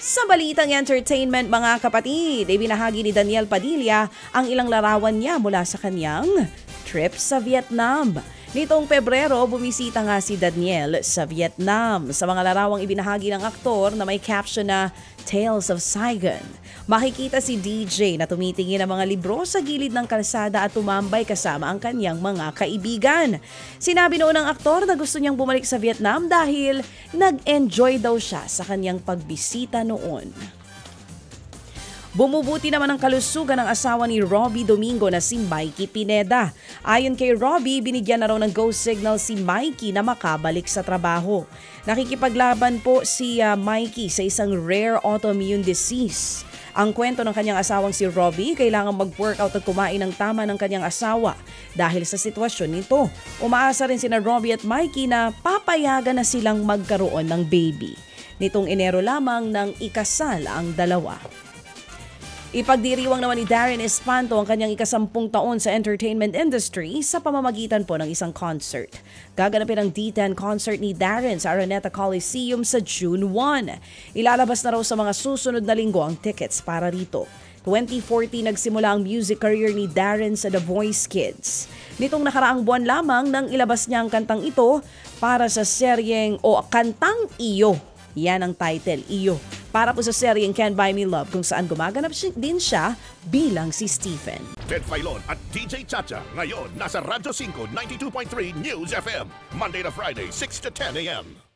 Sa balitang entertainment mga kapatid, ibinahagi ni Daniel Padilla ang ilang larawan niya mula sa kanyang trip sa Vietnam. Nitong Pebrero, bumisita nga si Daniel sa Vietnam. Sa mga larawang ibinahagi ng aktor na may caption na Tales of Saigon, makikita si DJ na tumitingin ng mga libro sa gilid ng kalsada at tumambay kasama ang kanyang mga kaibigan. Sinabi noon ng aktor na gusto niyang bumalik sa Vietnam dahil nag-enjoy daw siya sa kanyang pagbisita noon. Bumubuti naman ang kalusugan ng asawa ni Robbie Domingo na si Mikey Pineda. Ayon kay Robbie, binigyan na raw ng go signal si Mikey na makabalik sa trabaho. Nakikipaglaban po si Mikey sa isang rare autoimmune disease. Ang kwento ng kanyang asawang si Robbie, kailangan mag-workout at kumain ng tama ng kanyang asawa dahil sa sitwasyon nito. Umaasa rin sina Robbie at Mikey na papayagan na silang magkaroon ng baby. Nitong Enero lamang nang ikasal ang dalawa. Ipagdiriwang naman ni Darren Espanto ang kanyang ika-10 taon sa entertainment industry sa pamamagitan po ng isang concert. Gaganapin ang D10 concert ni Darren sa Araneta Coliseum sa June 1. Ilalabas na raw sa mga susunod na linggo ang tickets para rito. 2014 nagsimula ang music career ni Darren sa The Voice Kids. Nitong nakaraang buwan lamang nang ilabas niya ang kantang ito para sa seryeng Kantang Iyo. Yan ang title, Iyo. Para po sa seryeng Can't Buy Me Love kung saan gumaganap din siya bilang si Stephen. Ted Filon at DJ Chacha ngayon nasa Radyo 5 92.3 News FM Monday to Friday 6 to 10 a.m.